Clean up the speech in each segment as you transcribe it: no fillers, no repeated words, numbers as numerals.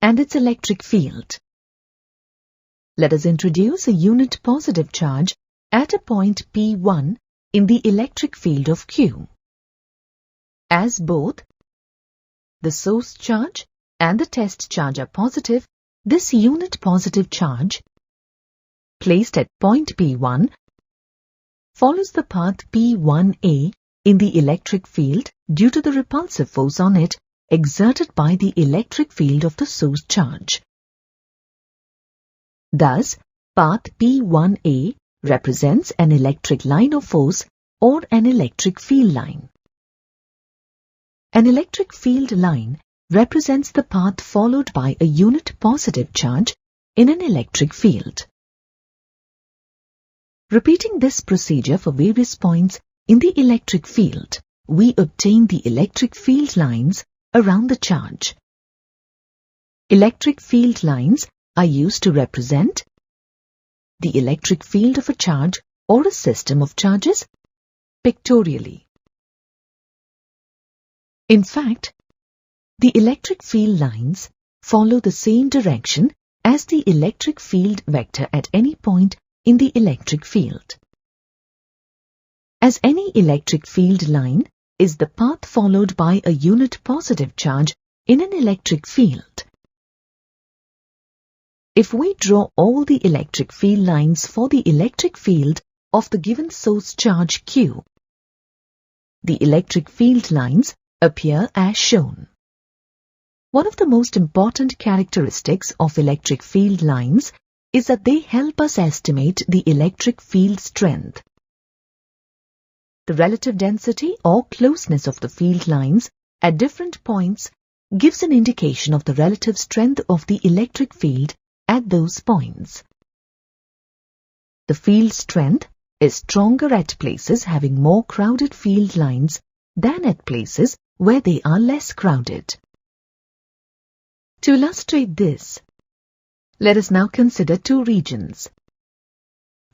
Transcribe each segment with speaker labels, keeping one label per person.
Speaker 1: and its electric field. Let us introduce a unit positive charge at a point P1 in the electric field of Q. As both the source charge and the test charge are positive, this unit positive charge, placed at point P1, follows the path P1A in the electric field due to the repulsive force on it exerted by the electric field of the source charge. Thus, path P1A represents an electric line of force or an electric field line. An electric field line represents the path followed by a unit positive charge in an electric field. Repeating this procedure for various points in the electric field, we obtain the electric field lines around the charge. Electric field lines are used to represent the electric field of a charge or a system of charges pictorially. In fact, the electric field lines follow the same direction as the electric field vector at any point in the electric field. As any electric field line is the path followed by a unit positive charge in an electric field. If we draw all the electric field lines for the electric field of the given source charge Q, the electric field lines appear as shown. One of the most important characteristics of electric field lines is that they help us estimate the electric field strength. The relative density or closeness of the field lines at different points gives an indication of the relative strength of the electric field at those points. The field strength is stronger at places having more crowded field lines than at places where they are less crowded. To illustrate this, let us now consider two regions,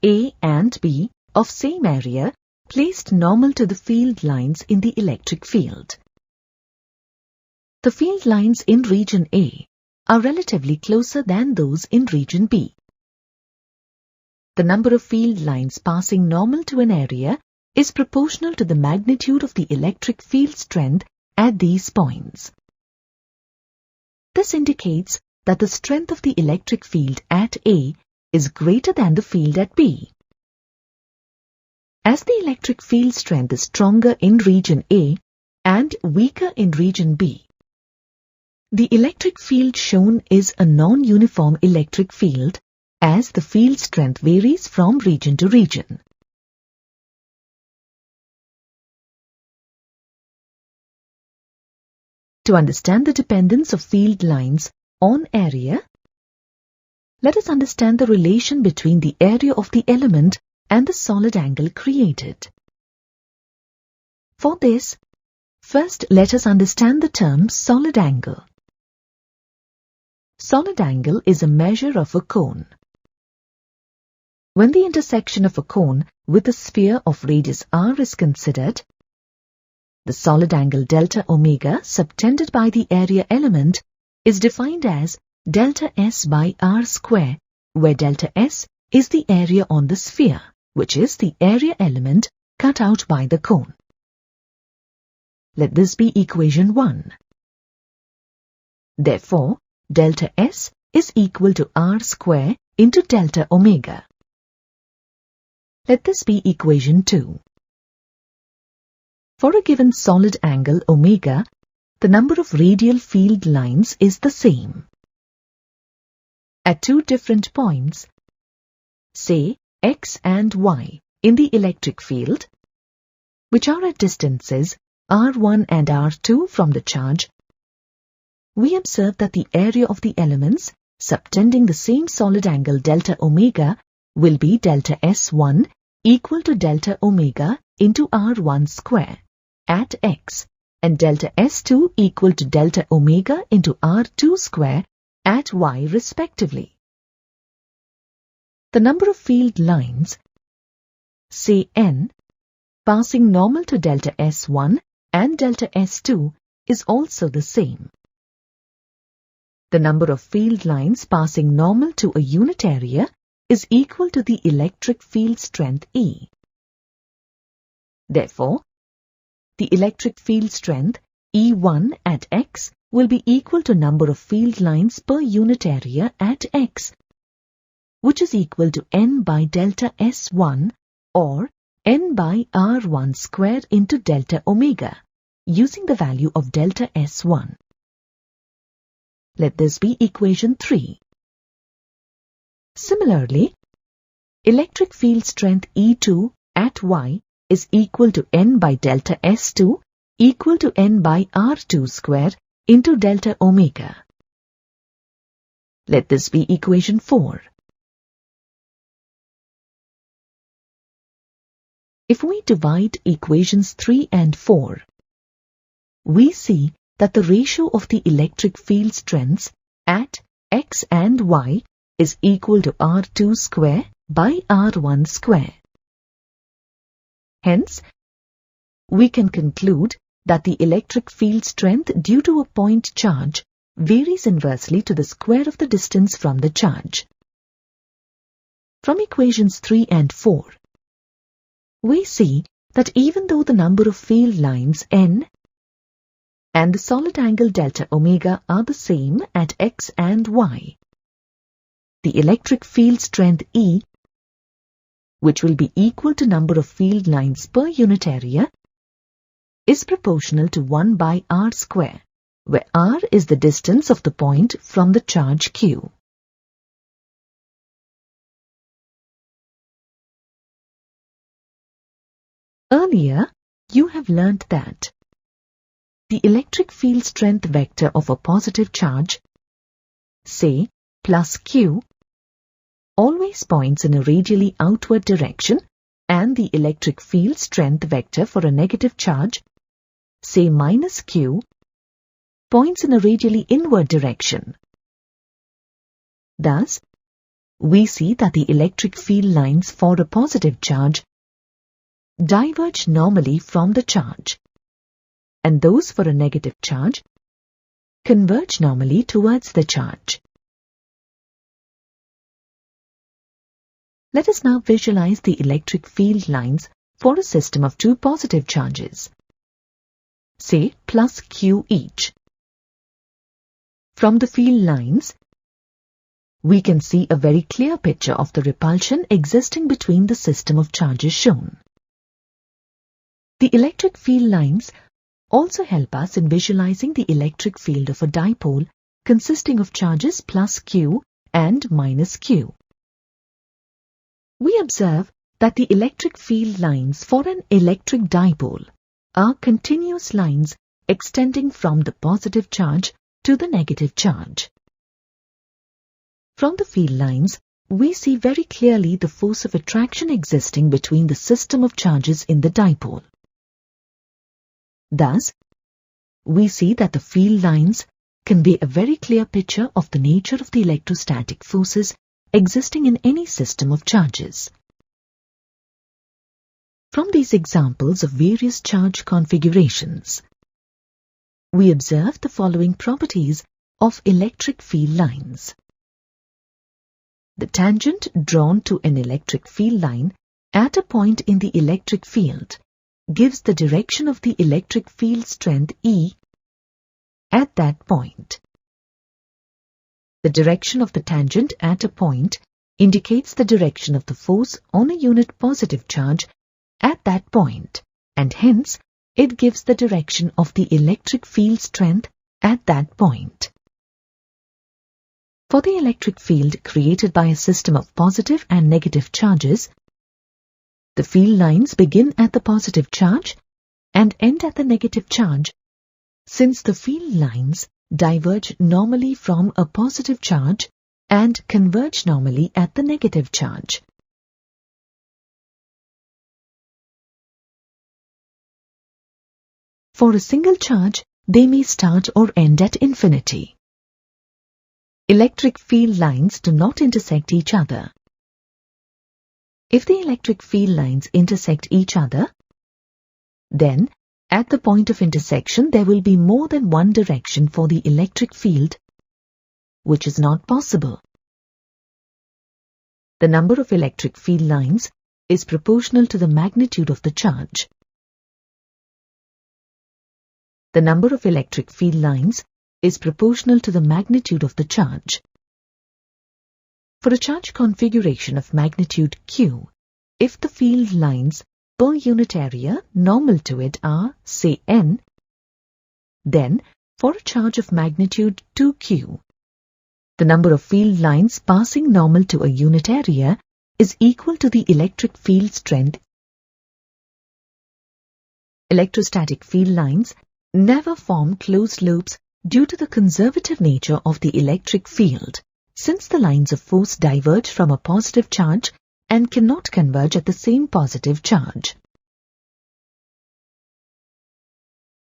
Speaker 1: A and B, of same area placed normal to the field lines in the electric field. The field lines in region A are relatively closer than those in region B. The number of field lines passing normal to an area is proportional to the magnitude of the electric field strength at these points. This indicates that the strength of the electric field at A is greater than the field at B. As the electric field strength is stronger in region A and weaker in region B, the electric field shown is a non-uniform electric field as the field strength varies from region to region. To understand the dependence of field lines on area, let us understand the relation between the area of the element and the solid angle created. For this, first let us understand the term solid angle. Solid angle is a measure of a cone. When the intersection of a cone with a sphere of radius r is considered, the solid angle delta omega subtended by the area element is defined as delta S by r square, where delta S is the area on the sphere, which is the area element cut out by the cone. Let this be equation 1. Therefore, delta S is equal to r square into delta omega. Let this be equation 2. For a given solid angle omega, the number of radial field lines is the same. At two different points, say x and y, in the electric field, which are at distances r1 and r2 from the charge, we observe that the area of the elements subtending the same solid angle delta omega will be delta S1 equal to delta omega into r1 square at x and delta S2 equal to delta omega into r2 square at y respectively. The number of field lines, say n, passing normal to delta S1 and delta S2 is also the same. the number of field lines passing normal to a unit area is equal to the electric field strength E. Therefore, the electric field strength E1 at X will be equal to number of field lines per unit area at X, which is equal to N by delta S1 or N by R1 square into delta omega, using the value of delta S1. Let this be equation 3. Similarly, electric field strength E2 at Y is equal to N by delta S2 equal to N by R2 square into delta omega. Let this be equation 4. If we divide equations 3 and 4, we see that the ratio of the electric field strengths at X and Y is equal to R2 square by R1 square. Hence, we can conclude that the electric field strength due to a point charge varies inversely to the square of the distance from the charge. From equations 3 and 4, we see that even though the number of field lines N and the solid angle delta omega are the same at X and Y, the electric field strength E, which will be equal to number of field lines per unit area, is proportional to 1 by R square, where R is the distance of the point from the charge Q. Earlier, you have learnt that the electric field strength vector of a positive charge, say plus Q, always points in a radially outward direction, and the electric field strength vector for a negative charge, say minus Q, points in a radially inward direction. Thus, we see that the electric field lines for a positive charge diverge normally from the charge, and those for a negative charge converge normally towards the charge. Let us now visualize the electric field lines for a system of two positive charges, say plus Q each. From the field lines, we can see a very clear picture of the repulsion existing between the system of charges shown. The electric field lines also help us in visualizing the electric field of a dipole consisting of charges plus Q and minus Q. We observe that the electric field lines for an electric dipole are continuous lines extending from the positive charge to the negative charge. From the field lines, we see very clearly the force of attraction existing between the system of charges in the dipole. Thus, we see that the field lines convey a very clear picture of the nature of the electrostatic forces existing in any system of charges. From these examples of various charge configurations, we observe the following properties of electric field lines. The tangent drawn to an electric field line at a point in the electric field gives the direction of the electric field strength E at that point. The direction of the tangent at a point indicates the direction of the force on a unit positive charge at that point, and hence it gives the direction of the electric field strength at that point. For the electric field created by a system of positive and negative charges, the field lines begin at the positive charge and end at the negative charge, since the field lines diverge normally from a positive charge and converge normally at the negative charge. For a single charge, they may start or end at infinity. Electric field lines do not intersect each other. If the electric field lines intersect each other, then at the point of intersection there will be more than one direction for the electric field, which is not possible. The number of electric field lines is proportional to the magnitude of the charge. The number of electric field lines is proportional to the magnitude of the charge. For a charge configuration of magnitude Q, if the field lines per unit area normal to it are, say, n, then for a charge of magnitude 2Q, the number of field lines passing normal to a unit area is equal to the electric field strength. Electrostatic field lines never form closed loops due to the conservative nature of the electric field, since the lines of force diverge from a positive charge and cannot converge at the same positive charge.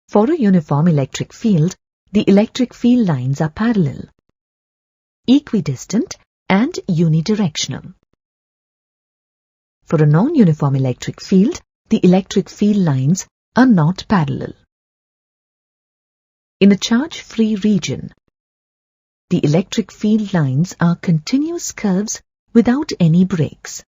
Speaker 1: For a uniform electric field, the electric field lines are parallel, equidistant and unidirectional. For a non-uniform electric field, the electric field lines are not parallel. In a charge-free region, the electric field lines are continuous curves without any breaks.